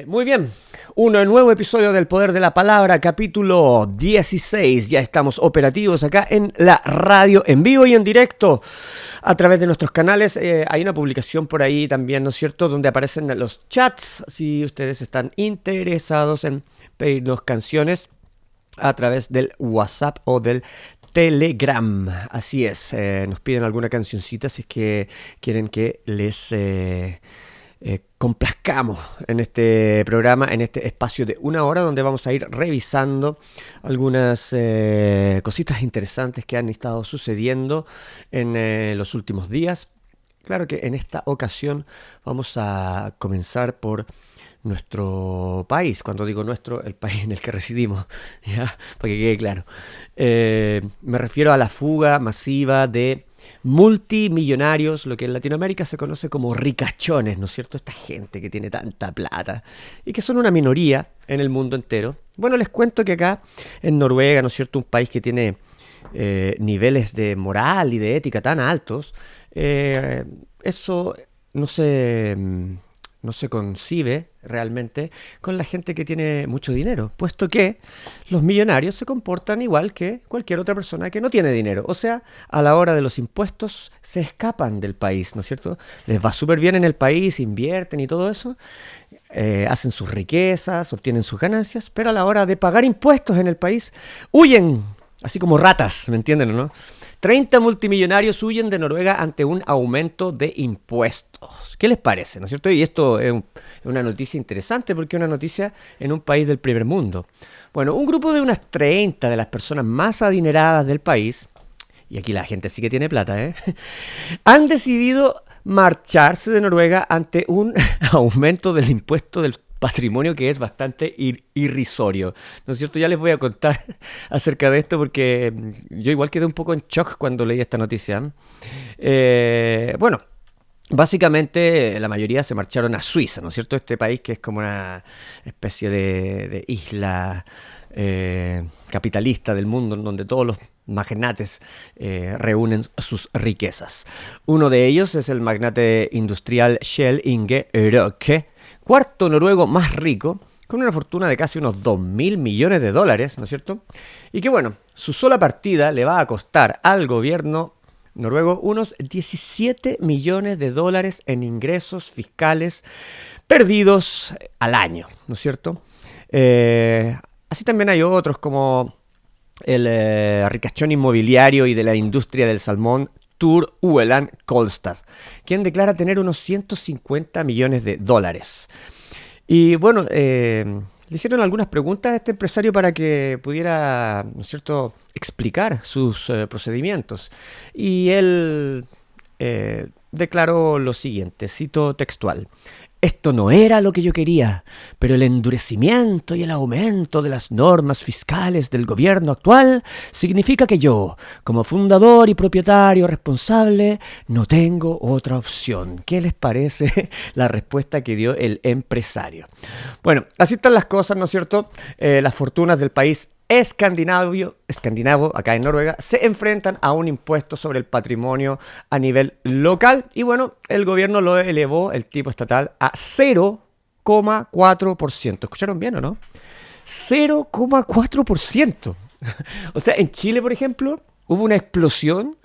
Muy bien, un nuevo episodio del Poder de la Palabra, capítulo 16. Ya estamos operativos acá en la radio, en vivo y en directo, a través de nuestros canales. Hay una publicación por ahí también, ¿no es cierto?, donde aparecen los chats, si ustedes están interesados en pedirnos canciones a través del WhatsApp o del Telegram. Así es, nos piden alguna cancioncita si es que quieren que les complazcamos en este programa, en este espacio de una hora donde vamos a ir revisando algunas cositas interesantes que han estado sucediendo en los últimos días. Claro que en esta ocasión vamos a comenzar por nuestro país. Cuando digo nuestro, el país en el que residimos, ¿ya? Para que quede claro. Me refiero a la fuga masiva de multimillonarios, lo que en Latinoamérica se conoce como ricachones, ¿no es cierto? Esta gente que tiene tanta plata y que son una minoría en el mundo entero. Bueno, les cuento que acá en Noruega, ¿no es cierto?, un país que tiene niveles de moral y de ética tan altos, eso no se concibe realmente con la gente que tiene mucho dinero, puesto que los millonarios se comportan igual que cualquier otra persona que no tiene dinero. O sea, a la hora de los impuestos se escapan del país, ¿no es cierto? Les va súper bien en el país, invierten y todo eso, hacen sus riquezas, obtienen sus ganancias, pero a la hora de pagar impuestos en el país huyen, así como ratas, ¿me entienden o no? 30 multimillonarios huyen de Noruega ante un aumento de impuestos. ¿Qué les parece? ¿No es cierto? Y esto es una noticia interesante porque es una noticia en un país del primer mundo. Bueno, un grupo de unas 30 de las personas más adineradas del país, y aquí la gente sí que tiene plata, han decidido marcharse de Noruega ante un aumento del impuesto del patrimonio que es bastante irrisorio, ¿no es cierto? Ya les voy a contar acerca de esto porque yo igual quedé un poco en shock cuando leí esta noticia. Bueno, básicamente la mayoría se marcharon a Suiza, ¿no es cierto? Este país que es como una especie de isla capitalista del mundo en donde todos los magnates reúnen sus riquezas. Uno de ellos es el magnate industrial Kjell Inge Røkke, cuarto noruego más rico, con una fortuna de casi unos 2.000 millones de dólares, ¿no es cierto? Y que bueno, su sola partida le va a costar al gobierno noruego unos 17 millones de dólares en ingresos fiscales perdidos al año, ¿no es cierto? Así también hay otros como el ricachón inmobiliario y de la industria del salmón Thor Ueland Kolstad, quien declara tener unos 150 millones de dólares. Y bueno, le hicieron algunas preguntas a este empresario para que pudiera, ¿no es cierto?, explicar sus procedimientos. Y él declaró lo siguiente, cito textual: esto no era lo que yo quería, pero el endurecimiento y el aumento de las normas fiscales del gobierno actual significa que yo, como fundador y propietario responsable, no tengo otra opción. ¿Qué les parece la respuesta que dio el empresario? Bueno, así están las cosas, ¿no es cierto? Las fortunas del país escandinavo, acá en Noruega, se enfrentan a un impuesto sobre el patrimonio a nivel local y bueno, el gobierno lo elevó, el tipo estatal, a 0,4%. ¿Escucharon bien o no? 0,4%. O sea, en Chile, por ejemplo, hubo una explosión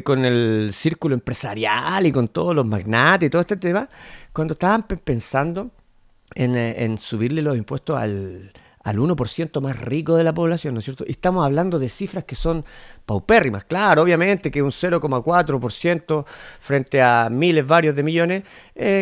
con el círculo empresarial y con todos los magnates y todo este tema, cuando estaban pensando en subirle los impuestos al 1% más rico de la población, ¿no es cierto? Y estamos hablando de cifras que son paupérrimas. Claro, obviamente que un 0,4% frente a miles, varios de millones,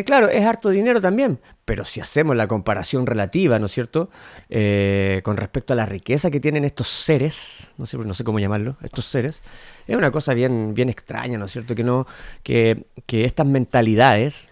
claro, es harto dinero también. Pero si hacemos la comparación relativa, ¿no es cierto?, con respecto a la riqueza que tienen estos seres, no sé cómo llamarlo, estos seres, es una cosa bien, bien extraña, ¿no es cierto?, que estas mentalidades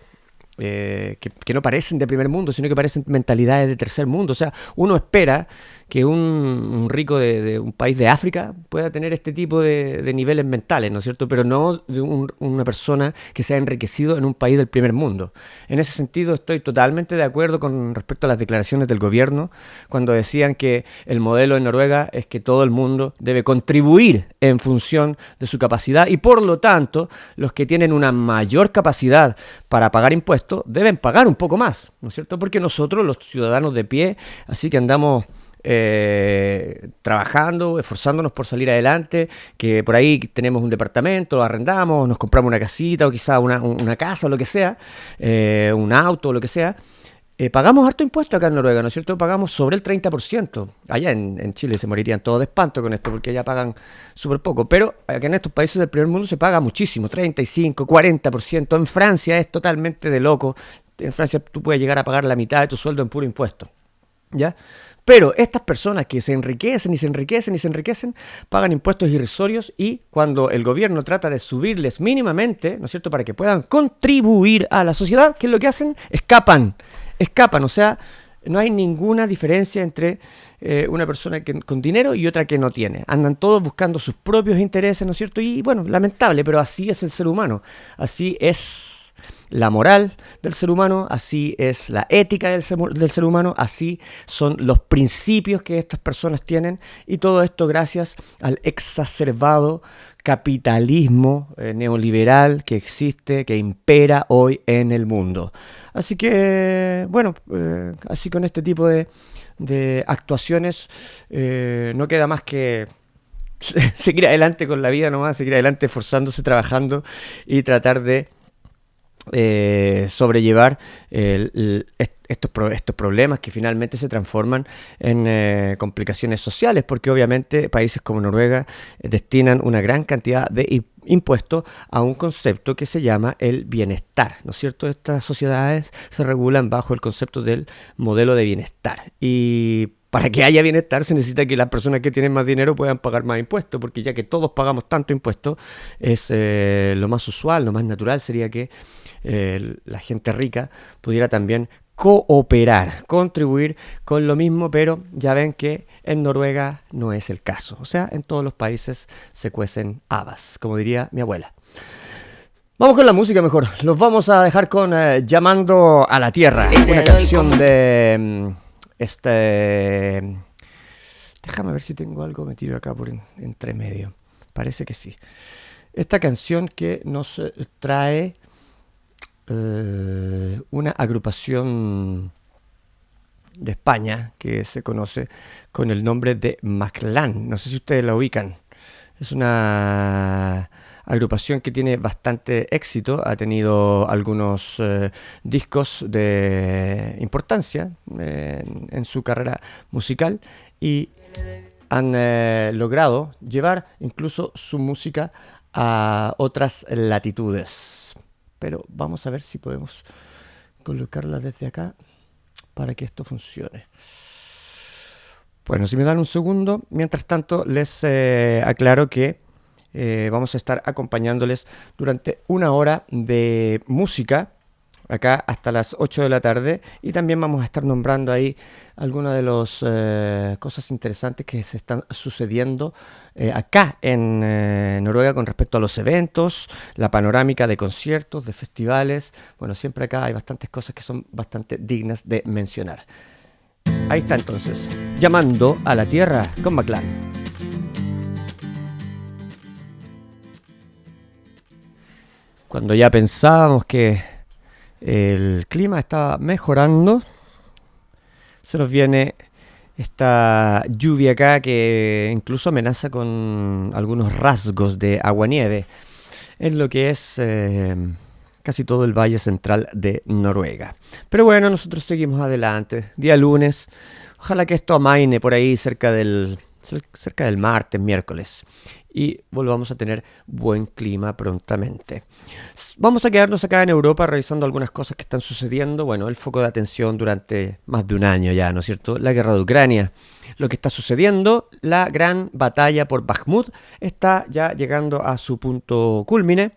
que no parecen de primer mundo, sino que parecen mentalidades de tercer mundo. O sea, uno espera que un rico de un país de África pueda tener este tipo de niveles mentales, ¿no es cierto? Pero no de una persona que se ha enriquecido en un país del primer mundo. En ese sentido estoy totalmente de acuerdo con respecto a las declaraciones del gobierno cuando decían que el modelo en Noruega es que todo el mundo debe contribuir en función de su capacidad y por lo tanto los que tienen una mayor capacidad para pagar impuestos deben pagar un poco más, ¿no es cierto? Porque nosotros, los ciudadanos de pie, así que andamos trabajando, esforzándonos por salir adelante, que por ahí tenemos un departamento, lo arrendamos, nos compramos una casita o quizá una casa o lo que sea, un auto o lo que sea. Pagamos harto impuesto acá en Noruega, ¿no es cierto? Pagamos sobre el 30%. Allá en Chile se morirían todos de espanto con esto porque allá pagan súper poco. Pero acá en estos países del primer mundo se paga muchísimo, 35, 40%. En Francia es totalmente de loco. En Francia tú puedes llegar a pagar la mitad de tu sueldo en puro impuesto, ¿ya? Pero estas personas que se enriquecen y se enriquecen y se enriquecen, pagan impuestos irrisorios y cuando el gobierno trata de subirles mínimamente, ¿no es cierto?, para que puedan contribuir a la sociedad, ¿qué es lo que hacen? Escapan, o sea, no hay ninguna diferencia entre una persona con dinero y otra que no tiene. Andan todos buscando sus propios intereses, ¿no es cierto? Y bueno, lamentable, pero así es el ser humano, así es la moral del ser humano, así es la ética del ser humano, así son los principios que estas personas tienen y todo esto gracias al exacerbado capitalismo neoliberal que existe, que impera hoy en el mundo. Así que, bueno, así con este tipo de actuaciones no queda más que seguir adelante con la vida nomás, seguir adelante esforzándose, trabajando y tratar de sobrellevar estos problemas que finalmente se transforman en complicaciones sociales, porque obviamente países como Noruega destinan una gran cantidad de impuestos a un concepto que se llama el bienestar, ¿no es cierto? Estas sociedades se regulan bajo el concepto del modelo de bienestar y para que haya bienestar se necesita que las personas que tienen más dinero puedan pagar más impuestos, porque ya que todos pagamos tanto impuesto, es lo más usual, lo más natural sería que la gente rica pudiera también cooperar, contribuir con lo mismo, pero ya ven que en Noruega no es el caso. O sea, en todos los países se cuecen habas, como diría mi abuela. Vamos con la música mejor. Los vamos a dejar con Llamando a la Tierra, una canción de... Déjame ver si tengo algo metido acá por entre medio. Parece que sí. Esta canción que nos trae una agrupación de España que se conoce con el nombre de Maclán. No sé si ustedes la ubican. Es una agrupación que tiene bastante éxito, ha tenido algunos discos de importancia en su carrera musical y han logrado llevar incluso su música a otras latitudes. Pero vamos a ver si podemos colocarla desde acá para que esto funcione. Bueno, si me dan un segundo, mientras tanto les aclaro que vamos a estar acompañándoles durante una hora de música, acá hasta las 8 de la tarde, y también vamos a estar nombrando ahí algunas de las cosas interesantes que se están sucediendo acá en Noruega con respecto a los eventos, la panorámica de conciertos, de festivales. Bueno, siempre acá hay bastantes cosas que son bastante dignas de mencionar. Ahí está entonces, Llamando a la Tierra con Maclán. Cuando ya pensábamos que el clima estaba mejorando, se nos viene esta lluvia acá que incluso amenaza con algunos rasgos de aguanieve en lo que es casi todo el valle central de Noruega. Pero bueno, nosotros seguimos adelante. Día lunes, ojalá que esto amaine por ahí cerca del martes, miércoles, y volvamos a tener buen clima prontamente. Vamos a quedarnos acá en Europa revisando algunas cosas que están sucediendo. Bueno, el foco de atención durante más de un año ya, ¿no es cierto? La guerra de Ucrania. Lo que está sucediendo, la gran batalla por Bakhmut está ya llegando a su punto cúlmine.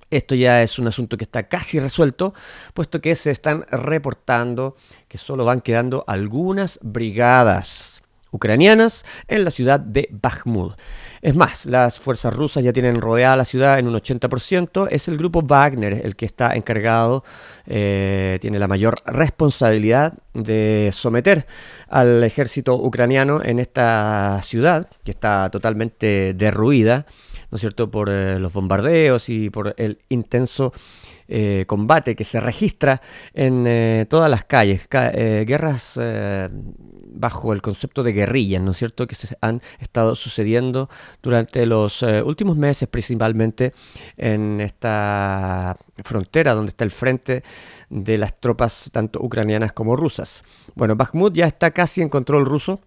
Esto ya es un asunto que está casi resuelto, puesto que se están reportando que solo van quedando algunas brigadas ucranianas en la ciudad de Bakhmut. Es más, las fuerzas rusas ya tienen rodeada la ciudad en un 80%. Es el grupo Wagner el que está encargado, tiene la mayor responsabilidad de someter al ejército ucraniano en esta ciudad, que está totalmente derruida, ¿no es cierto?, por los bombardeos y por el intenso combate que se registra en todas las calles, guerras bajo el concepto de guerrillas, ¿no es cierto?, que se han estado sucediendo durante los últimos meses, principalmente en esta frontera donde está el frente de las tropas tanto ucranianas como rusas. Bueno, Bakhmut ya está casi en control ruso.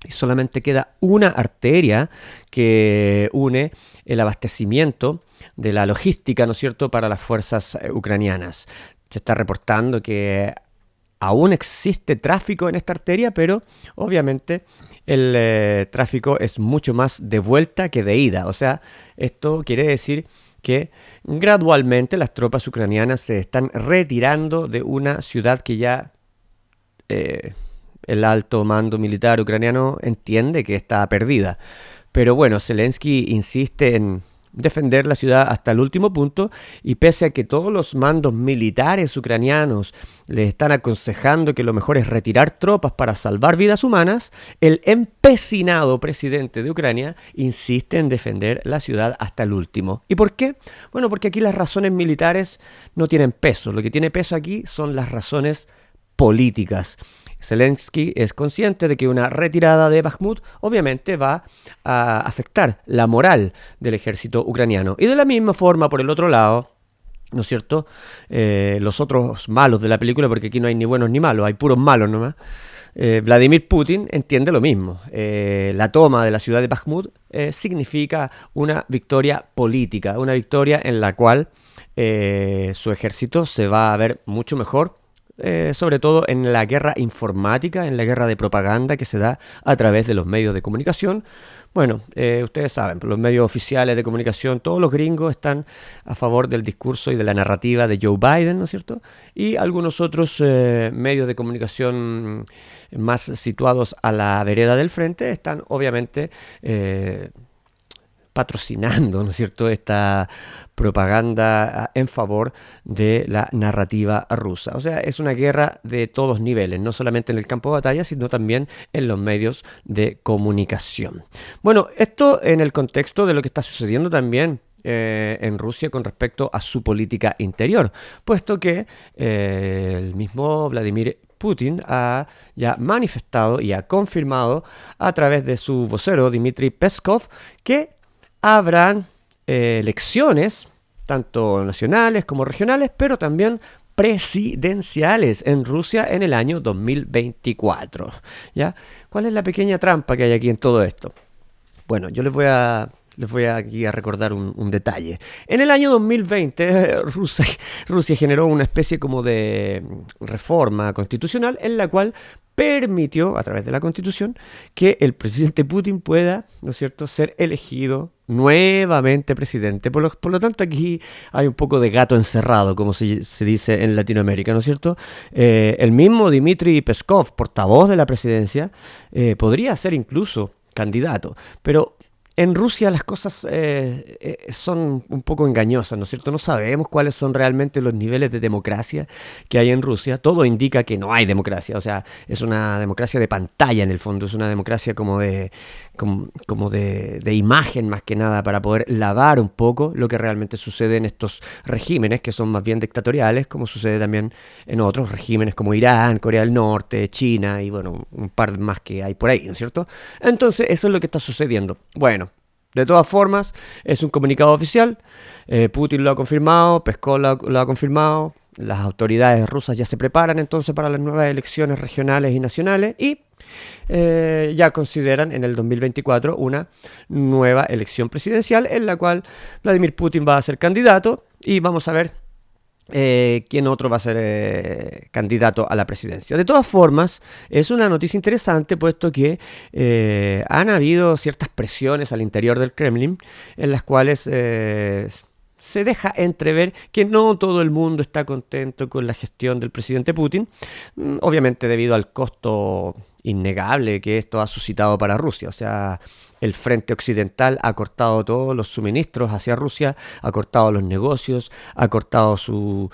Y solamente queda una arteria que une el abastecimiento de la logística, ¿no es cierto?, para las fuerzas ucranianas. Se está reportando que aún existe tráfico en esta arteria, pero obviamente el tráfico es mucho más de vuelta que de ida. O sea, esto quiere decir que gradualmente las tropas ucranianas se están retirando de una ciudad que ya el alto mando militar ucraniano entiende que está perdida. Pero bueno, Zelensky insiste en defender la ciudad hasta el último punto, y pese a que todos los mandos militares ucranianos le están aconsejando que lo mejor es retirar tropas para salvar vidas humanas, el empecinado presidente de Ucrania insiste en defender la ciudad hasta el último. ¿Y por qué? Bueno, porque aquí las razones militares no tienen peso. Lo que tiene peso aquí son las razones políticas. Zelensky es consciente de que una retirada de Bakhmut obviamente va a afectar la moral del ejército ucraniano. Y de la misma forma, por el otro lado, ¿no es cierto?, los otros malos de la película, porque aquí no hay ni buenos ni malos, hay puros malos nomás. Vladimir Putin entiende lo mismo. La toma de la ciudad de Bakhmut significa una victoria política, una victoria en la cual su ejército se va a ver mucho mejor, sobre todo en la guerra informática, en la guerra de propaganda que se da a través de los medios de comunicación. Bueno, ustedes saben, los medios oficiales de comunicación, todos los gringos están a favor del discurso y de la narrativa de Joe Biden, ¿no es cierto? Y algunos otros medios de comunicación más situados a la vereda del frente están obviamente patrocinando, ¿no es cierto?, esta propaganda en favor de la narrativa rusa. O sea, es una guerra de todos niveles, no solamente en el campo de batalla, sino también en los medios de comunicación. Bueno, esto en el contexto de lo que está sucediendo también en Rusia con respecto a su política interior, puesto que el mismo Vladimir Putin ha ya manifestado y ha confirmado a través de su vocero Dmitry Peskov que habrán elecciones, tanto nacionales como regionales, pero también presidenciales en Rusia en el año 2024. ¿Ya? ¿Cuál es la pequeña trampa que hay aquí en todo esto? Bueno, yo les voy aquí a recordar un detalle. En el año 2020, Rusia generó una especie como de reforma constitucional en la cual permitió, a través de la Constitución, que el presidente Putin pueda, ¿no es cierto?, ser elegido nuevamente presidente. Por lo tanto, aquí hay un poco de gato encerrado, como se dice en Latinoamérica, ¿no es cierto? El mismo Dmitry Peskov, portavoz de la presidencia, podría ser incluso candidato, pero en Rusia las cosas son un poco engañosas, ¿no es cierto? No sabemos cuáles son realmente los niveles de democracia que hay en Rusia. Todo indica que no hay democracia, o sea, es una democracia de pantalla en el fondo, es una democracia como de imagen más que nada, para poder lavar un poco lo que realmente sucede en estos regímenes que son más bien dictatoriales, como sucede también en otros regímenes como Irán, Corea del Norte, China y bueno, un par más que hay por ahí, ¿no es cierto? Entonces eso es lo que está sucediendo. Bueno, de todas formas, es un comunicado oficial, Putin lo ha confirmado, Peskov lo ha confirmado, las autoridades rusas ya se preparan entonces para las nuevas elecciones regionales y nacionales y ya consideran en el 2024 una nueva elección presidencial en la cual Vladimir Putin va a ser candidato y vamos a ver quién otro va a ser candidato a la presidencia. De todas formas, es una noticia interesante puesto que han habido ciertas presiones al interior del Kremlin en las cuales se deja entrever que no todo el mundo está contento con la gestión del presidente Putin, obviamente debido al costo innegable que esto ha suscitado para Rusia. O sea, el frente occidental ha cortado todos los suministros hacia Rusia, ha cortado los negocios, ha cortado su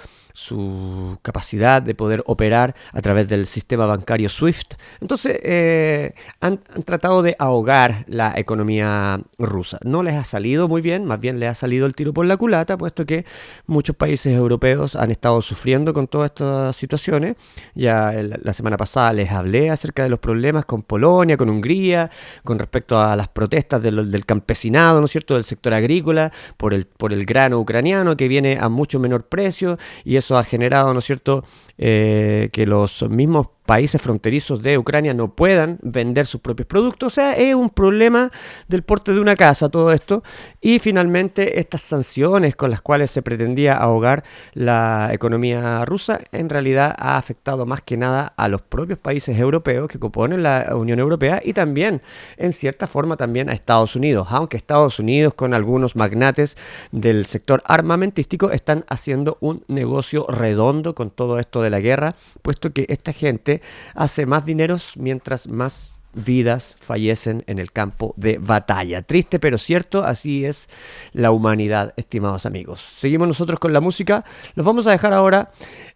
capacidad de poder operar a través del sistema bancario SWIFT. Entonces, han tratado de ahogar la economía rusa. No les ha salido muy bien, más bien les ha salido el tiro por la culata, puesto que muchos países europeos han estado sufriendo con todas estas situaciones. Ya la semana pasada les hablé acerca de los problemas con Polonia, con Hungría, con respecto a las protestas del campesinado, ¿no es cierto?, del sector agrícola, por el grano ucraniano que viene a mucho menor precio, y eso ha generado, ¿no es cierto?, que los mismos países fronterizos de Ucrania no puedan vender sus propios productos. O sea, es un problema del porte de una casa todo esto. Y finalmente estas sanciones con las cuales se pretendía ahogar la economía rusa en realidad ha afectado más que nada a los propios países europeos que componen la Unión Europea, y también en cierta forma también a Estados Unidos, aunque Estados Unidos con algunos magnates del sector armamentístico están haciendo un negocio redondo con todo esto de la guerra, puesto que esta gente hace más dineros mientras más vidas fallecen en el campo de batalla. Triste pero cierto, así es la humanidad, estimados amigos. Seguimos nosotros con la música. Los vamos a dejar ahora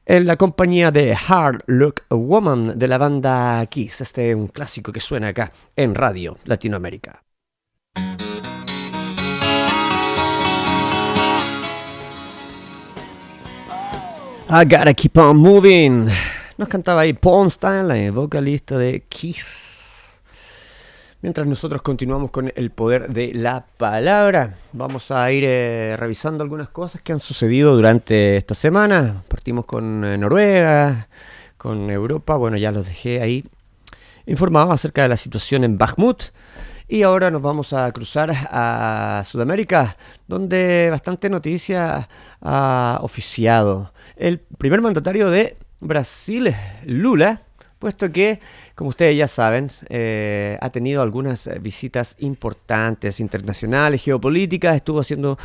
en la compañía de Hard Luck Woman de la banda Kiss. Este es un clásico que suena acá en Radio Latinoamérica. I gotta keep on moving. Nos cantaba ahí Paul Stanley, vocalista de Kiss. Mientras nosotros continuamos con el poder de la palabra, vamos a ir revisando algunas cosas que han sucedido durante esta semana. Partimos con Noruega, con Europa. Bueno, ya los dejé ahí informados acerca de la situación en Bakhmut. Y ahora nos vamos a cruzar a Sudamérica, donde bastante noticia ha oficiado el primer mandatario de Brasil, Lula, puesto que, como ustedes ya saben, ha tenido algunas visitas importantes, internacionales, geopolíticas, estuvo haciendo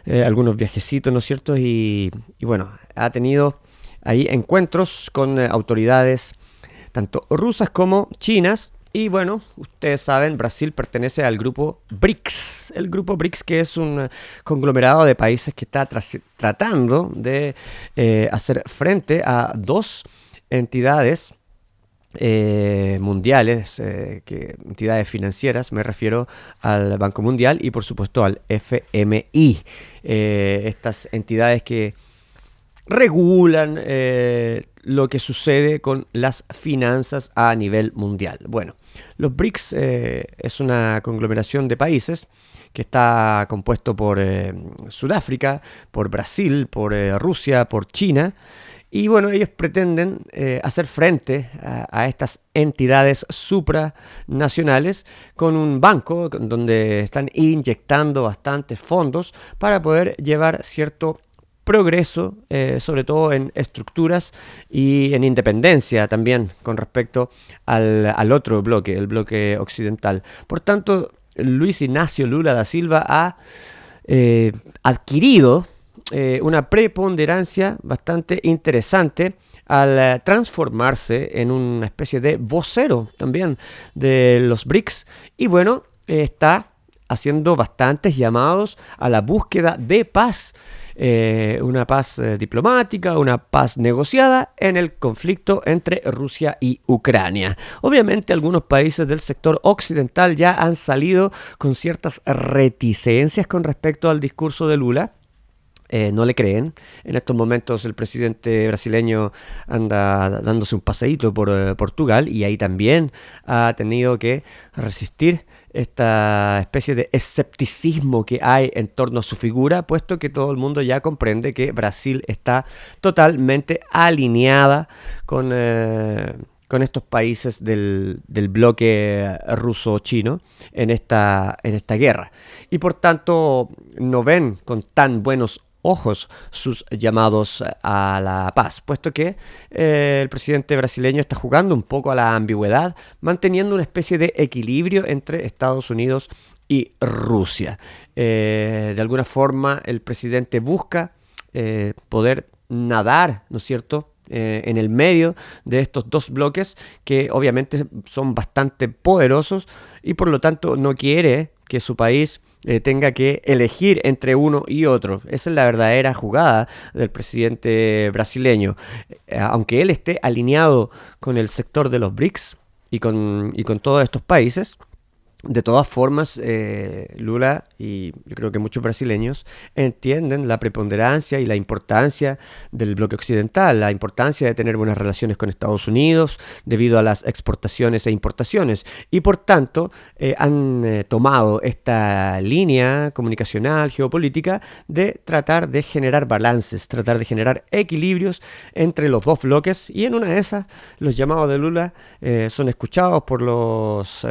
algunos viajecitos, ¿no es cierto? Y bueno, ha tenido ahí encuentros con autoridades tanto rusas como chinas. Y bueno, ustedes saben, Brasil pertenece al grupo BRICS. El grupo BRICS, que es un conglomerado de países que está tratando de hacer frente a dos entidades mundiales, entidades financieras. Me refiero al Banco Mundial y por supuesto al FMI. Estas entidades que regulan lo que sucede con las finanzas a nivel mundial. Bueno, los BRICS es una conglomeración de países que está compuesto por Sudáfrica, por Brasil, por Rusia, por China. Y bueno, ellos pretenden hacer frente a estas entidades supranacionales con un banco donde están inyectando bastantes fondos para poder llevar cierto progreso, sobre todo en estructuras y en independencia también con respecto al otro bloque, el bloque occidental. Por tanto, Luis Ignacio Lula da Silva ha adquirido una preponderancia bastante interesante al transformarse en una especie de vocero también de los BRICS. Y bueno, está haciendo bastantes llamados a la búsqueda de paz. Una paz diplomática, una paz negociada en el conflicto entre Rusia y Ucrania. Obviamente algunos países del sector occidental ya han salido con ciertas reticencias con respecto al discurso de Lula. No le creen. En estos momentos el presidente brasileño anda dándose un paseíto por Portugal, y ahí también ha tenido que resistir esta especie de escepticismo que hay en torno a su figura, puesto que todo el mundo ya comprende que Brasil está totalmente alineada con estos países del bloque ruso-chino en esta guerra. Y por tanto no ven con tan buenos ojos sus llamados a la paz, puesto que el presidente brasileño está jugando un poco a la ambigüedad, manteniendo una especie de equilibrio entre Estados Unidos y Rusia. De alguna forma el presidente busca poder nadar, ¿no es cierto?, en el medio de estos dos bloques que obviamente son bastante poderosos y por lo tanto no quiere que su país tenga que elegir entre uno y otro. Esa es la verdadera jugada del presidente brasileño. Aunque él esté alineado con el sector de los BRICS y con todos estos países, de todas formas, Lula y yo creo que muchos brasileños entienden la preponderancia y la importancia del bloque occidental, la importancia de tener buenas relaciones con Estados Unidos debido a las exportaciones e importaciones. Y por tanto, han tomado esta línea comunicacional, geopolítica, de tratar de generar balances, tratar de generar equilibrios entre los dos bloques. Y en una de esas, los llamados de Lula son escuchados por los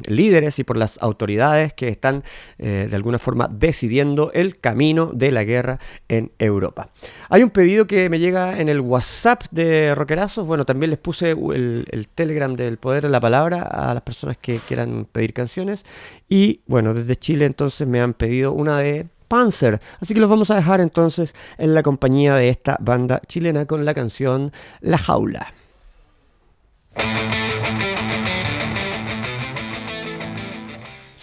líderes y por las autoridades que están de alguna forma decidiendo el camino de la guerra en Europa. Hay un pedido que me llega en el WhatsApp de Rockerazos. Bueno, también les puse el Telegram del Poder de la Palabra a las personas que quieran pedir canciones. Y bueno, desde Chile entonces me han pedido una de Panzer. Así que los vamos a dejar entonces en la compañía de esta banda chilena con la canción La Jaula.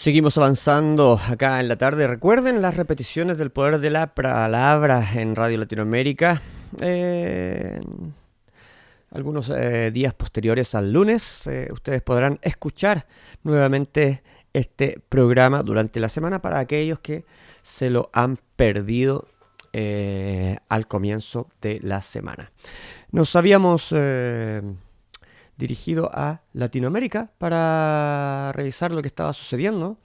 Seguimos avanzando acá en la tarde. Recuerden las repeticiones del Poder de la Palabra en Radio Latinoamérica. Algunos días posteriores al lunes, ustedes podrán escuchar nuevamente este programa durante la semana para aquellos que se lo han perdido al comienzo de la semana. Nos habíamos dirigido a Latinoamérica para revisar lo que estaba sucediendo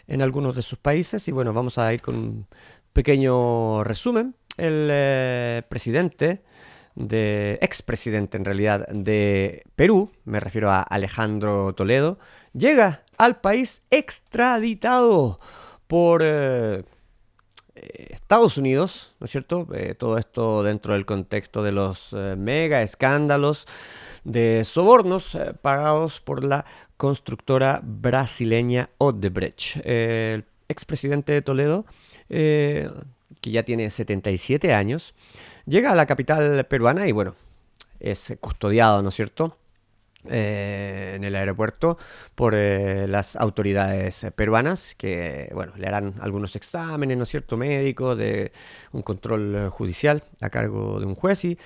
en algunos de sus países y bueno, vamos a ir con un pequeño resumen. El expresidente en realidad de Perú, me refiero a Alejandro Toledo, llega al país extraditado por Estados Unidos, ¿no es cierto? Todo esto dentro del contexto de los mega escándalos de sobornos pagados por la constructora brasileña Odebrecht. El expresidente de Toledo, que ya tiene 77 años, llega a la capital peruana y bueno, es custodiado, ¿no es cierto?, en el aeropuerto por las autoridades peruanas que, bueno, le harán algunos exámenes, ¿no es cierto?, médicos, de un control judicial a cargo de un juez y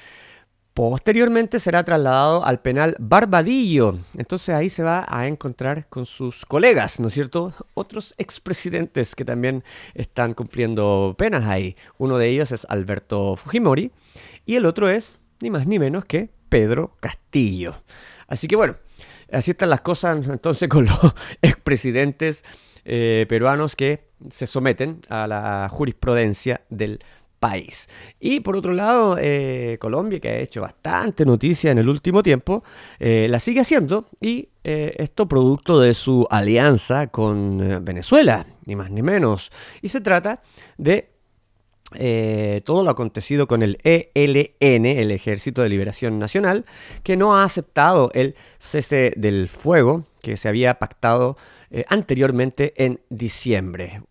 posteriormente será trasladado al penal Barbadillo. Entonces ahí se va a encontrar con sus colegas, ¿no es cierto?, otros expresidentes que también están cumpliendo penas ahí. Uno de ellos es Alberto Fujimori y el otro es ni más ni menos que Pedro Castillo. Así que bueno, así están las cosas entonces con los expresidentes peruanos que se someten a la jurisprudencia del país. Y por otro lado, Colombia, que ha hecho bastante noticia en el último tiempo, la sigue haciendo y esto producto de su alianza con Venezuela, ni más ni menos. Y se trata de todo lo acontecido con el ELN, el Ejército de Liberación Nacional, que no ha aceptado el cese del fuego que se había pactado anteriormente en diciembre.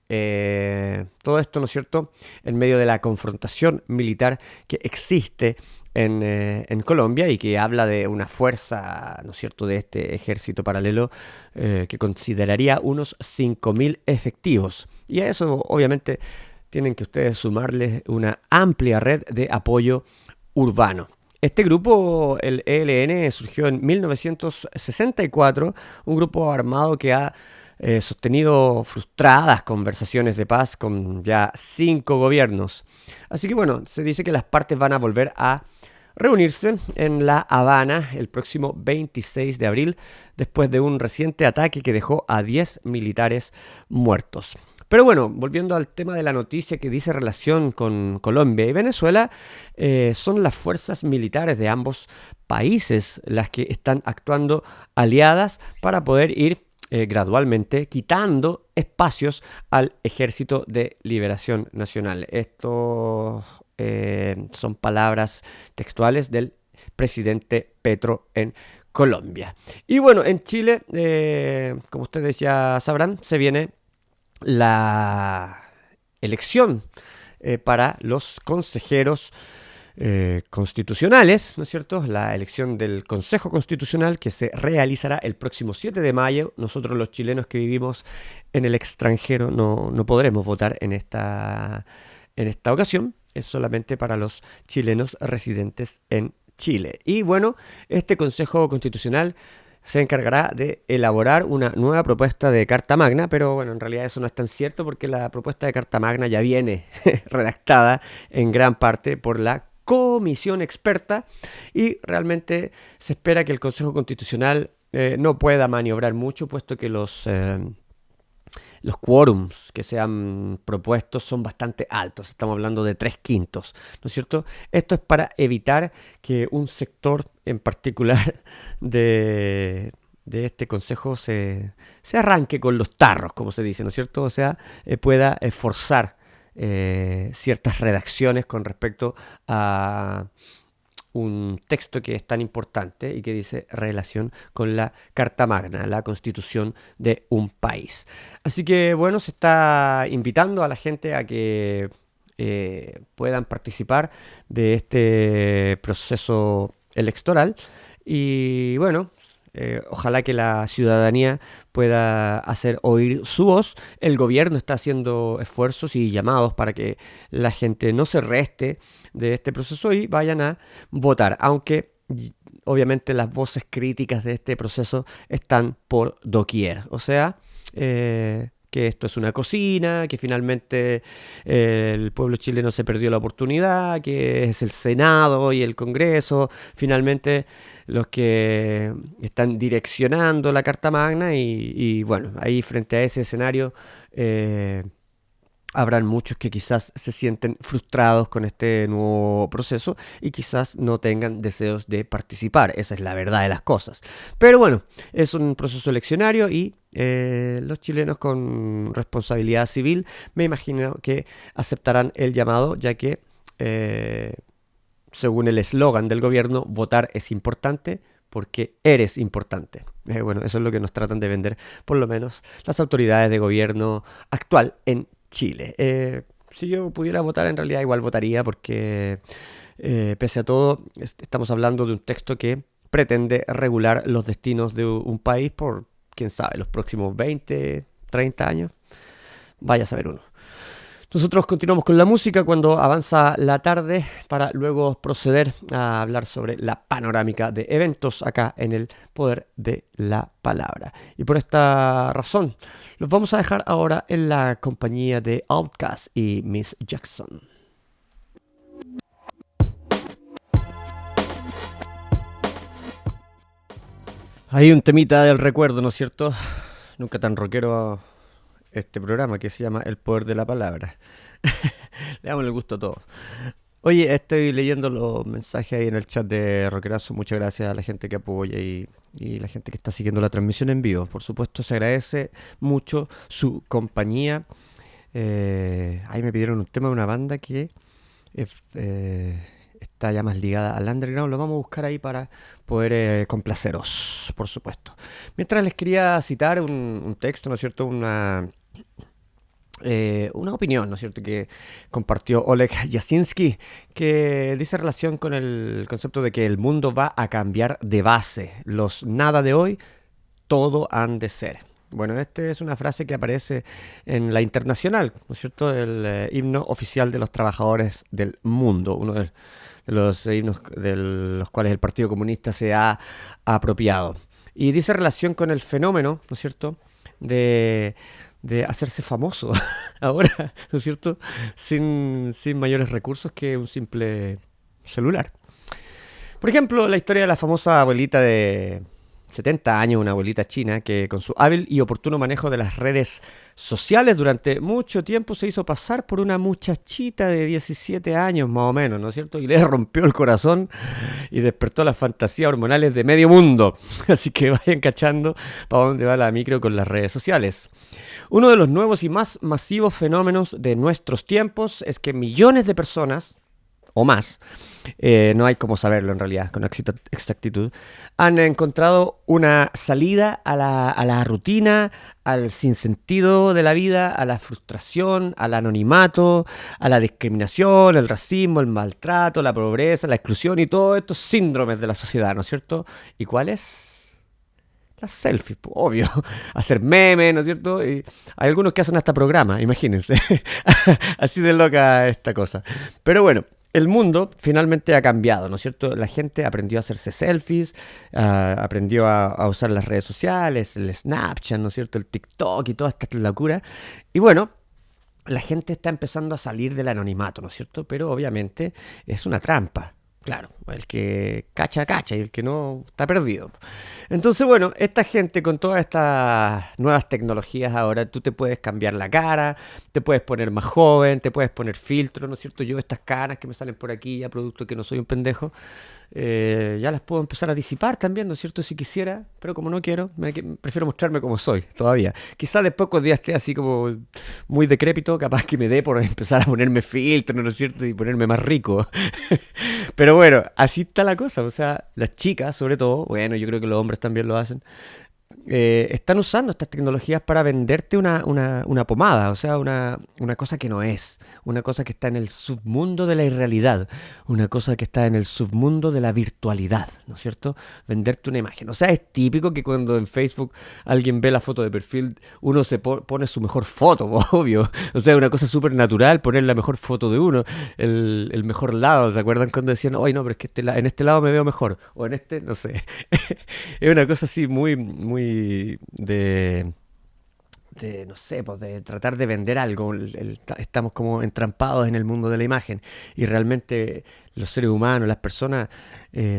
Todo esto, ¿no es cierto?, en medio de la confrontación militar que existe en Colombia y que habla de una fuerza, ¿no es cierto?, de este ejército paralelo que consideraría unos 5.000 efectivos. Y a eso, obviamente, tienen que ustedes sumarles una amplia red de apoyo urbano. Este grupo, el ELN, surgió en 1964, un grupo armado que ha sostenido frustradas conversaciones de paz con ya 5 gobiernos. Así que bueno, se dice que las partes van a volver a reunirse en La Habana el próximo 26 de abril, después de un reciente ataque que dejó a 10 militares muertos. Pero bueno, volviendo al tema de la noticia que dice relación con Colombia y Venezuela, son las fuerzas militares de ambos países las que están actuando aliadas para poder ir gradualmente quitando espacios al Ejército de Liberación Nacional. Esto son palabras textuales del presidente Petro en Colombia. Y bueno, en Chile, como ustedes ya sabrán, se viene la elección para los consejeros constitucionales, ¿no es cierto? La elección del Consejo Constitucional que se realizará el próximo 7 de mayo. Nosotros los chilenos que vivimos en el extranjero no podremos votar en esta ocasión. Es solamente para los chilenos residentes en Chile. Y bueno, este Consejo Constitucional se encargará de elaborar una nueva propuesta de Carta Magna, pero bueno, en realidad eso no es tan cierto porque la propuesta de Carta Magna ya viene redactada en gran parte por la comisión experta y realmente se espera que el Consejo Constitucional no pueda maniobrar mucho, puesto que los quórums que se han propuesto son bastante altos, estamos hablando de 3/5, ¿no es cierto? Esto es para evitar que un sector en particular de este consejo se arranque con los tarros, como se dice, ¿no es cierto? O sea, pueda forzar ciertas redacciones con respecto a un texto que es tan importante y que dice relación con la Carta Magna, la constitución de un país. Así que bueno, se está invitando a la gente a que puedan participar de este proceso electoral y bueno, ojalá que la ciudadanía pueda hacer oír su voz. El gobierno está haciendo esfuerzos y llamados para que la gente no se reste de este proceso y vayan a votar, aunque obviamente las voces críticas de este proceso están por doquier. O sea, que esto es una cocina, que finalmente el pueblo chileno se perdió la oportunidad, que es el Senado y el Congreso finalmente los que están direccionando la Carta Magna y bueno, ahí frente a ese escenario habrán muchos que quizás se sienten frustrados con este nuevo proceso y quizás no tengan deseos de participar. Esa es la verdad de las cosas. Pero bueno, es un proceso eleccionario y los chilenos con responsabilidad civil me imagino que aceptarán el llamado, ya que según el eslogan del gobierno, votar es importante porque eres importante. Bueno, eso es lo que nos tratan de vender, por lo menos las autoridades de gobierno actual en Chile. Si yo pudiera votar, en realidad igual votaría porque pese a todo estamos hablando de un texto que pretende regular los destinos de un país por, quién sabe, los próximos 20, 30 años. Vaya a saber uno. Nosotros continuamos con la música cuando avanza la tarde para luego proceder a hablar sobre la panorámica de eventos acá en el Poder de la Palabra. Y por esta razón, los vamos a dejar ahora en la compañía de Outkast y Miss Jackson. Hay un temita del recuerdo, ¿no es cierto? Nunca tan rockero este programa que se llama El Poder de la Palabra. Le damos el gusto a todos. Oye, estoy leyendo los mensajes ahí en el chat de Rockerazo. Muchas gracias a la gente que apoya y la gente que está siguiendo la transmisión en vivo. Por supuesto, se agradece mucho su compañía. Ahí me pidieron un tema de una banda que está ya más ligada al underground. Lo vamos a buscar ahí para poder complaceros, por supuesto. Mientras les quería citar un texto, ¿no es cierto? Una opinión, ¿no es cierto?, que compartió Oleg Yasinski, que dice relación con el concepto de que el mundo va a cambiar de base. Los nada de hoy, todo han de ser. Bueno, esta es una frase que aparece en la Internacional, ¿no es cierto?, el himno oficial de los trabajadores del mundo, uno de los himnos de los cuales el Partido Comunista se ha apropiado. Y dice relación con el fenómeno, ¿no es cierto?, de hacerse famoso ahora, ¿no es cierto?, sin mayores recursos que un simple celular. Por ejemplo, la historia de la famosa abuelita de 70 años, una abuelita china que con su hábil y oportuno manejo de las redes sociales durante mucho tiempo se hizo pasar por una muchachita de 17 años más o menos, ¿no es cierto? Y le rompió el corazón y despertó las fantasías hormonales de medio mundo. Así que vayan cachando para dónde va la micro con las redes sociales. Uno de los nuevos y más masivos fenómenos de nuestros tiempos es que millones de personas, o más, no hay cómo saberlo en realidad con exactitud, han encontrado una salida a la rutina, al sinsentido de la vida, a la frustración, al anonimato, a la discriminación, el racismo, el maltrato, la pobreza, la exclusión y todos estos síndromes de la sociedad, ¿no es cierto? ¿Y cuáles? Las selfies, pues, obvio. Hacer memes, ¿no es cierto? Y hay algunos que hacen hasta programas, imagínense. Así de loca esta cosa. Pero bueno, el mundo finalmente ha cambiado, ¿no es cierto? La gente aprendió a hacerse selfies, aprendió a usar las redes sociales, el Snapchat, ¿no es cierto? El TikTok y toda esta locura. Y bueno, la gente está empezando a salir del anonimato, ¿no es cierto? Pero obviamente es una trampa. Claro, el que cacha, cacha y el que no está perdido. Entonces, bueno, esta gente con todas estas nuevas tecnologías ahora, tú te puedes cambiar la cara, te puedes poner más joven, te puedes poner filtro, ¿no es cierto? Yo estas canas que me salen por aquí, ya producto que no soy un pendejo, ya las puedo empezar a disipar también, ¿no es cierto? Si quisiera, pero como no quiero, prefiero mostrarme como soy todavía. Quizás después cuando ya esté así como muy decrépito, capaz que me dé por empezar a ponerme filtro, ¿no es cierto? Y ponerme más rico. Pero bueno, así está la cosa. O sea, las chicas, sobre todo, bueno, yo creo que los hombres también lo hacen, están usando estas tecnologías para venderte una pomada, o sea, una cosa que no es, una cosa que está en el submundo de la irrealidad, una cosa que está en el submundo de la virtualidad, ¿no es cierto? Venderte una imagen. O sea, es típico que cuando en Facebook alguien ve la foto de perfil, uno se pone su mejor foto, obvio. O sea, una cosa súper natural, poner la mejor foto de uno, el mejor lado. ¿Se acuerdan cuando decían, oye, no, pero es que en este lado me veo mejor? O en este, no sé. Es una cosa así muy, muy no sé, pues de tratar de vender algo. Estamos como entrampados en el mundo de la imagen y realmente los seres humanos, las personas,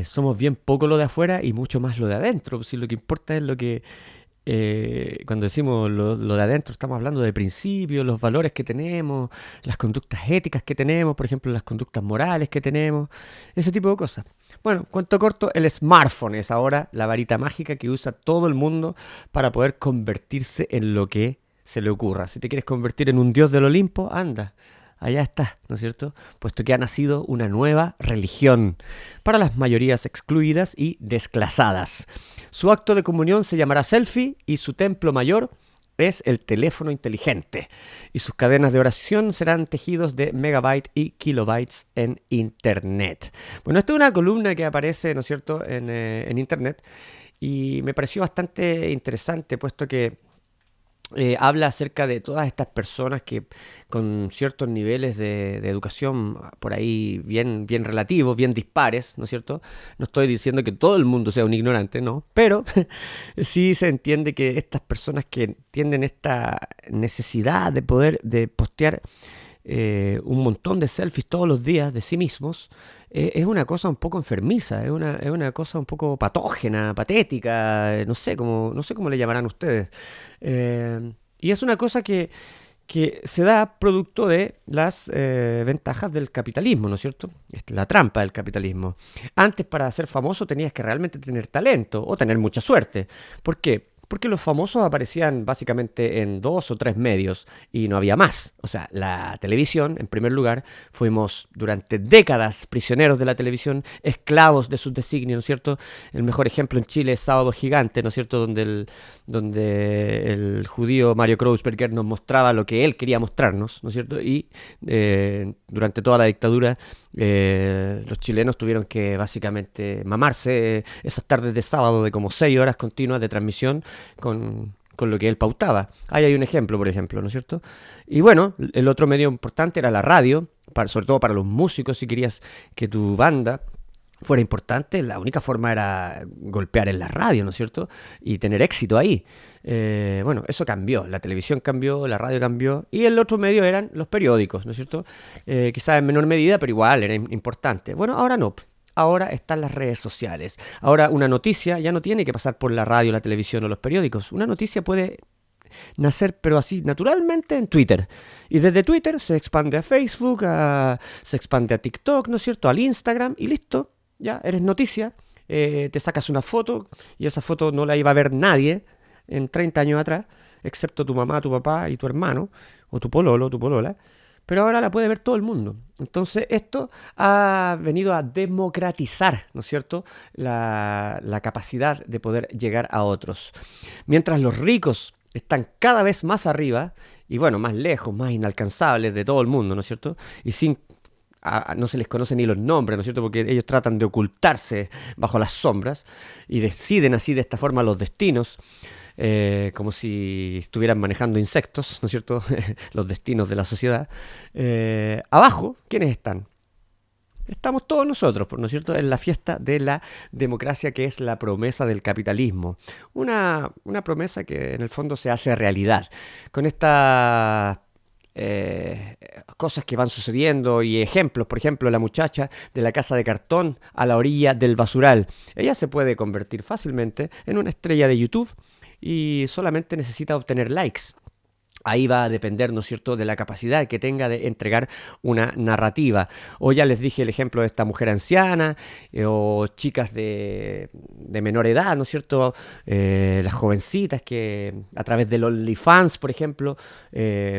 somos bien poco lo de afuera y mucho más lo de adentro. Si lo que importa es lo que, cuando decimos lo de adentro, estamos hablando de principios, los valores que tenemos, las conductas éticas que tenemos, por ejemplo, las conductas morales que tenemos, ese tipo de cosas. Bueno, cuento corto, el smartphone es ahora la varita mágica que usa todo el mundo para poder convertirse en lo que se le ocurra. Si te quieres convertir en un dios del Olimpo, anda, allá está, ¿no es cierto? Puesto que ha nacido una nueva religión para las mayorías excluidas y desclasadas. Su acto de comunión se llamará selfie y su templo mayor es el teléfono inteligente. Y sus cadenas de oración serán tejidos de megabytes y kilobytes en Internet. Bueno, esta es una columna que aparece, ¿no es cierto?, en Internet y me pareció bastante interesante, puesto que habla acerca de todas estas personas que con ciertos niveles de educación por ahí bien, bien relativos, bien dispares, ¿no es cierto? No estoy diciendo que todo el mundo sea un ignorante, ¿no? Pero sí se entiende que estas personas que tienen esta necesidad de poder de postear un montón de selfies todos los días de sí mismos, es una cosa un poco enfermiza, es una cosa un poco patógena, patética, no sé cómo le llamarán ustedes. Y es una cosa que se da producto de las ventajas del capitalismo, ¿no es cierto? Es la trampa del capitalismo. Antes, para ser famoso tenías que realmente tener talento o tener mucha suerte. ¿Por qué? Porque los famosos aparecían básicamente en 2 o 3 medios y no había más. O sea, la televisión, en primer lugar, fuimos durante décadas prisioneros de la televisión, esclavos de sus designios, ¿no es cierto? El mejor ejemplo en Chile es Sábado Gigante, ¿no es cierto? Donde el judío Mario Kreuzberger nos mostraba lo que él quería mostrarnos, ¿no es cierto? Y durante toda la dictadura los chilenos tuvieron que básicamente mamarse esas tardes de sábado de como 6 horas continuas de transmisión con lo que él pautaba. Ahí hay un ejemplo, por ejemplo, ¿no es cierto? Y bueno, el otro medio importante era la radio, sobre todo para los músicos. Si querías que tu banda fuera importante, la única forma era golpear en la radio, ¿no es cierto? Y tener éxito ahí. Bueno, eso cambió, la televisión cambió, la radio cambió, y el otro medio eran los periódicos, ¿no es cierto? Quizás en menor medida, pero igual era importante. Bueno, ahora no. Ahora están las redes sociales. Ahora una noticia ya no tiene que pasar por la radio, la televisión o los periódicos. Una noticia puede nacer, pero así, naturalmente en Twitter. Y desde Twitter se expande a Facebook, se expande a TikTok, ¿no es cierto? Al Instagram y listo. Ya, eres noticia, te sacas una foto y esa foto no la iba a ver nadie en 30 años atrás, excepto tu mamá, tu papá y tu hermano, o tu pololo, tu polola. pero ahora la puede ver todo el mundo. Entonces esto ha venido a democratizar, ¿no es cierto?, la capacidad de poder llegar a otros. Mientras los ricos están cada vez más arriba y bueno, más lejos, más inalcanzables de todo el mundo, ¿no es cierto? Y sin no se les conoce ni los nombres, ¿no es cierto? Porque ellos tratan de ocultarse bajo las sombras y deciden así de esta forma los destinos, como si estuvieran manejando insectos, ¿no es cierto? Los destinos de la sociedad. Abajo, ¿quiénes están? Estamos todos nosotros, ¿no es cierto?, en la fiesta de la democracia, que es la promesa del capitalismo. Una promesa que en el fondo se hace realidad. Con estas cosas que van sucediendo y ejemplos, por ejemplo, la muchacha de la casa de cartón a la orilla del basural. Ella se puede convertir fácilmente en una estrella de YouTube y solamente necesita obtener likes. Ahí va a depender, ¿no es cierto?, de la capacidad que tenga de entregar una narrativa. O ya les dije el ejemplo de esta mujer anciana, o chicas de menor edad, ¿no es cierto?, las jovencitas que a través del OnlyFans, por ejemplo,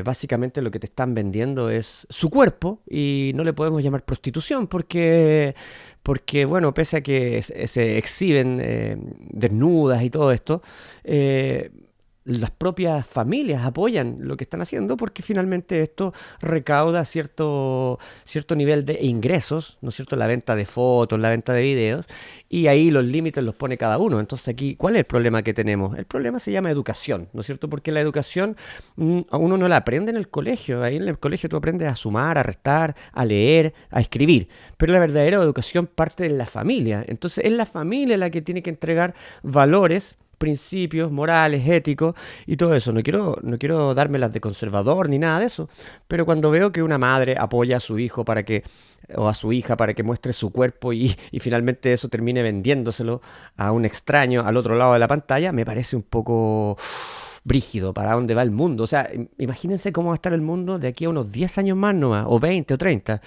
básicamente lo que te están vendiendo es su cuerpo y no le podemos llamar prostitución porque bueno, pese a que se exhiben desnudas y todo esto, las propias familias apoyan lo que están haciendo porque finalmente esto recauda cierto nivel de ingresos, ¿no es cierto? La venta de fotos, la venta de videos, y ahí los límites los pone cada uno. Entonces aquí, ¿cuál es el problema que tenemos? El problema se llama educación, ¿no es cierto? Porque la educación a uno no la aprende en el colegio. Ahí en el colegio tú aprendes a sumar, a restar, a leer, a escribir, pero la verdadera educación parte de la familia. Entonces es la familia la que tiene que entregar valores, principios morales, éticos y todo eso. No quiero dármelas de conservador ni nada de eso, pero cuando veo que una madre apoya a su hijo o a su hija para que muestre su cuerpo y finalmente eso termine vendiéndoselo a un extraño al otro lado de la pantalla, me parece un poco brígido. ¿Para dónde va el mundo? O sea, imagínense cómo va a estar el mundo de aquí a unos 10 años más nomás, o 20 o 30.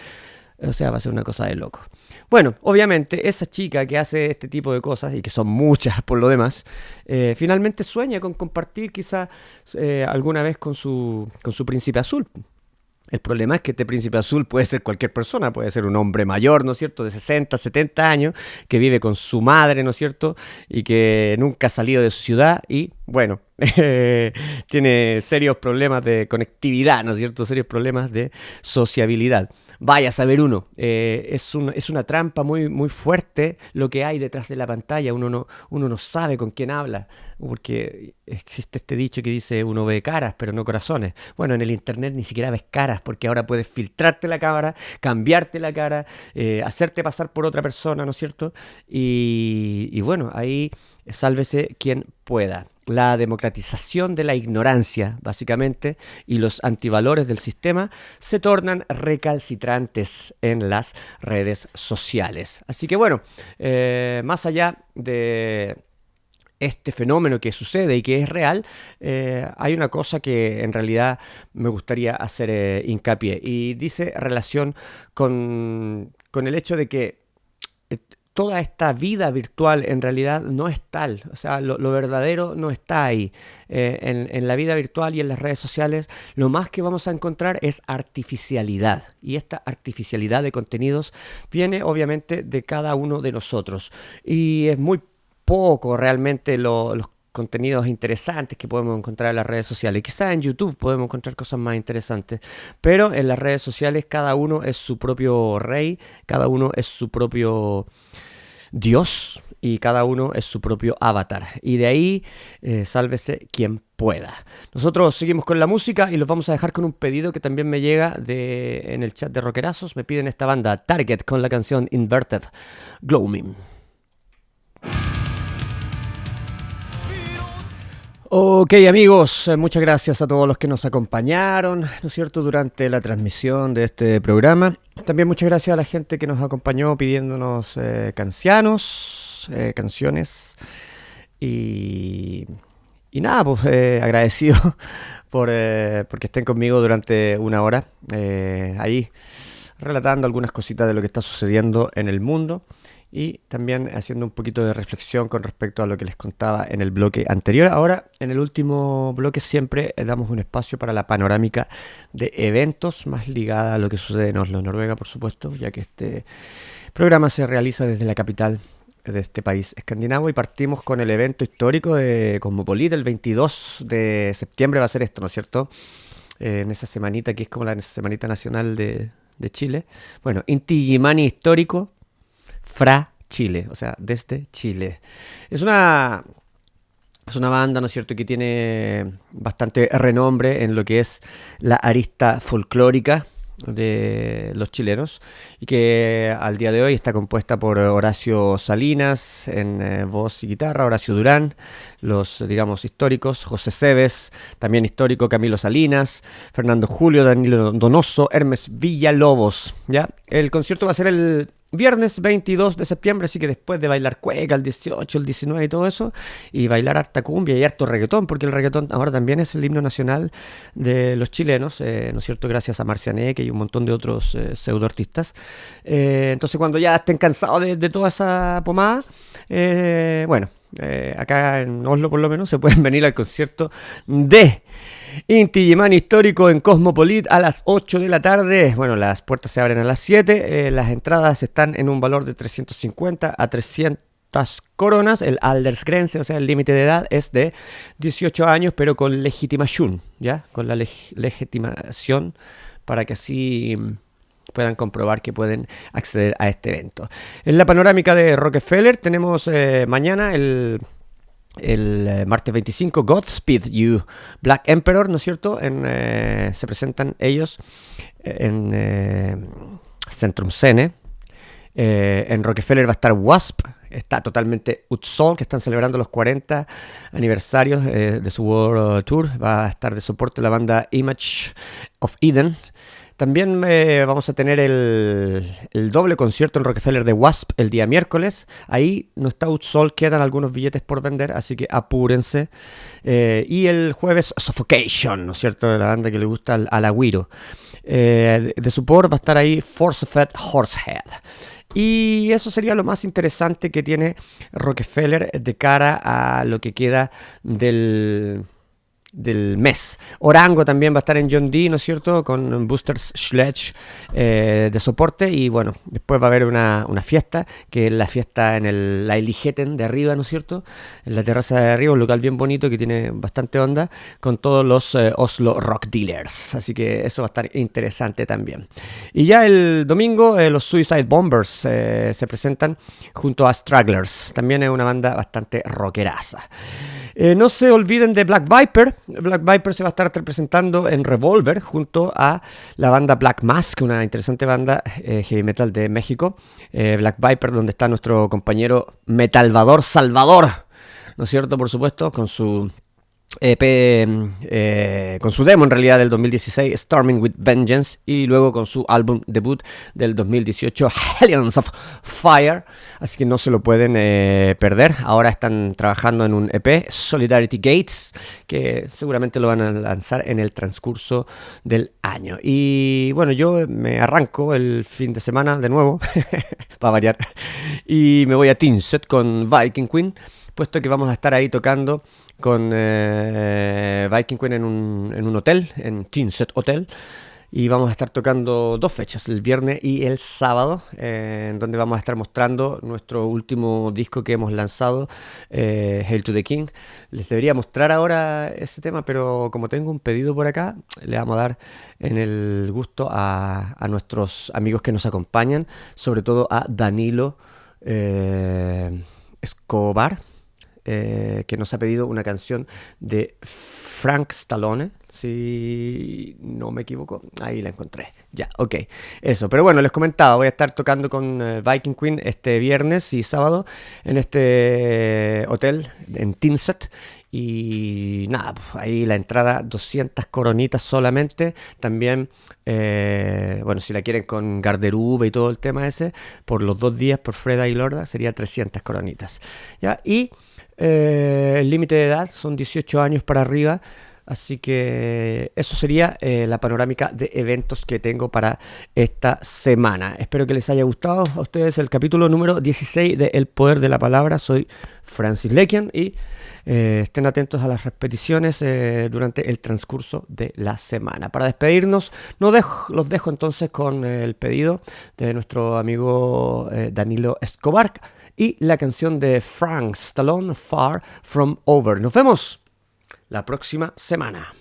O sea, va a ser una cosa de loco. Bueno, obviamente esa chica que hace este tipo de cosas, y que son muchas por lo demás, finalmente sueña con compartir quizás alguna vez con su príncipe azul. El problema es que este príncipe azul puede ser cualquier persona, puede ser un hombre mayor, ¿no es cierto?, de 60, 70 años, que vive con su madre, ¿no es cierto?, y que nunca ha salido de su ciudad y, bueno, tiene serios problemas de conectividad, ¿no es cierto?, serios problemas de sociabilidad. Vaya a saber uno, es una trampa muy, muy fuerte lo que hay detrás de la pantalla. Uno no sabe con quién habla, porque existe este dicho que dice uno ve caras pero no corazones. Bueno, en el internet ni siquiera ves caras, porque ahora puedes filtrarte la cámara, cambiarte la cara, hacerte pasar por otra persona, ¿no es cierto? Y bueno, ahí sálvese quien pueda. La democratización de la ignorancia, básicamente, y los antivalores del sistema se tornan recalcitrantes en las redes sociales. Así que bueno, más allá de este fenómeno que sucede y que es real, hay una cosa que en realidad me gustaría hacer hincapié, y dice relación con el hecho de que toda esta vida virtual en realidad no es tal. O sea, lo verdadero no está ahí. En la vida virtual y en las redes sociales, lo más que vamos a encontrar es artificialidad. Y esta artificialidad de contenidos viene obviamente de cada uno de nosotros. Y es muy poco realmente los contenidos interesantes que podemos encontrar en las redes sociales. Quizás en YouTube podemos encontrar cosas más interesantes, pero en las redes sociales cada uno es su propio rey, cada uno es su propio Dios y cada uno es su propio avatar. Y de ahí, sálvese quien pueda. Nosotros seguimos con la música y los vamos a dejar con un pedido que también me llega en el chat de Rockerazos. Me piden esta banda Target con la canción Inverted Gloaming. Ok, amigos, muchas gracias a todos los que nos acompañaron, ¿no es cierto?, durante la transmisión de este programa. También muchas gracias a la gente que nos acompañó pidiéndonos canciones. Y nada, pues agradecido porque estén conmigo durante una hora, ahí relatando algunas cositas de lo que está sucediendo en el mundo. y también haciendo un poquito de reflexión con respecto a lo que les contaba en el bloque anterior. Ahora, en el último bloque siempre damos un espacio para la panorámica de eventos más ligada a lo que sucede en Oslo, Noruega, por supuesto, ya que este programa se realiza desde la capital de este país escandinavo y partimos con el evento histórico de Cosmopolit. El 22 de septiembre va a ser esto, ¿no es cierto? En esa semanita que es como la semanita nacional de Chile. Bueno, Inti Illimani histórico, Fra Chile, o sea, desde Chile. Es una, es una banda, ¿no es cierto?, que tiene bastante renombre en lo que es la arista folclórica de los chilenos y que al día de hoy está compuesta por Horacio Salinas en voz y guitarra, Horacio Durán, los digamos históricos, José Cebes, también histórico, Camilo Salinas, Fernando Julio, Danilo Donoso, Hermes Villalobos. ¿Ya? El concierto va a ser el viernes 22 de septiembre, así que después de bailar cueca el 18, el 19 y todo eso, y bailar harta cumbia y harto reggaetón, porque el reggaetón ahora también es el himno nacional de los chilenos, ¿no es cierto? Gracias a Marcianeque y un montón de otros pseudoartistas. Entonces cuando ya estén cansados de toda esa pomada, bueno, acá en Oslo por lo menos se pueden venir al concierto de Inti Illimani histórico en Cosmopolit a las 8 de la tarde. Bueno, las puertas se abren a las 7. Las entradas están en un valor de 350 a 300 coronas. El Aldersgrense, o sea, el límite de edad es de 18 años, pero con legitimación, ¿ya? Con la legitimación para que así puedan comprobar que pueden acceder a este evento. En la panorámica de Rockefeller tenemos mañana el martes 25, Godspeed You, Black Emperor, ¿no es cierto? Se presentan ellos en Centrum Scene. En Rockefeller va a estar Wasp, está totalmente Utzol, que están celebrando los 40 aniversarios de su World Tour. Va a estar de soporte la banda Image of Eden. También vamos a tener el doble concierto en Rockefeller de Wasp el día miércoles. Ahí no está Utzol, quedan algunos billetes por vender, así que apúrense. Y el jueves Suffocation, ¿no es cierto? De la banda que le gusta al agüiro. De support va a estar ahí Force-Fed Horsehead. Y eso sería lo más interesante que tiene Rockefeller de cara a lo que queda del mes. Orango también va a estar en John D, ¿no es cierto? Con Boosters Sledge de soporte. Y bueno, después va a haber una fiesta, que es la fiesta en la Eligeten de arriba, ¿no es cierto? En la terraza de arriba, un local bien bonito que tiene bastante onda, con todos los Oslo Rock Dealers. Así que eso va a estar interesante también. Y ya el domingo los Suicide Bombers se presentan junto a Stragglers. También es una banda bastante rockeraza. No se olviden de Black Viper. Black Viper se va a estar presentando en Revolver junto a la banda Black Mask, una interesante banda heavy metal de México. Black Viper, donde está nuestro compañero Metalvador Salvador, ¿no es cierto? Por supuesto, con su EP, con su demo en realidad del 2016, Storming with Vengeance, y luego con su álbum debut del 2018, Hellions of Fire, así que no se lo pueden perder. Ahora están trabajando en un EP, Solidarity Gates, que seguramente lo van a lanzar en el transcurso del año. Y bueno, yo me arranco el fin de semana de nuevo, para variar, y me voy a Tinset con Viking Queen, puesto que vamos a estar ahí tocando con Viking Queen en un hotel, en Tinset Hotel, y vamos a estar tocando 2 fechas, el viernes y el sábado, en donde vamos a estar mostrando nuestro último disco que hemos lanzado, Hail to the King. Les debería mostrar ahora ese tema, pero como tengo un pedido por acá, le vamos a dar en el gusto a nuestros amigos que nos acompañan, sobre todo a Danilo Escobar, que nos ha pedido una canción de Frank Stallone, si no me equivoco. Ahí la encontré. Ya, ok. Eso, pero bueno, les comentaba, voy a estar tocando con Viking Queen este viernes y sábado en este hotel en Tinset. Y nada, pues ahí la entrada 200 coronitas solamente. También, bueno, si la quieren con garderobe y todo el tema ese, por los 2 días por Freda y Lorda sería 300 coronitas. ¿Ya? Y el límite de edad son 18 años para arriba. Así que eso sería la panorámica de eventos que tengo para esta semana. Espero que les haya gustado a ustedes el capítulo número 16 de El Poder de la Palabra. Soy Francis Lekian y estén atentos a las repeticiones durante el transcurso de la semana. Para despedirnos, los dejo entonces con el pedido de nuestro amigo Danilo Escobar y la canción de Frank Stallone, Far From Over. Nos vemos la próxima semana.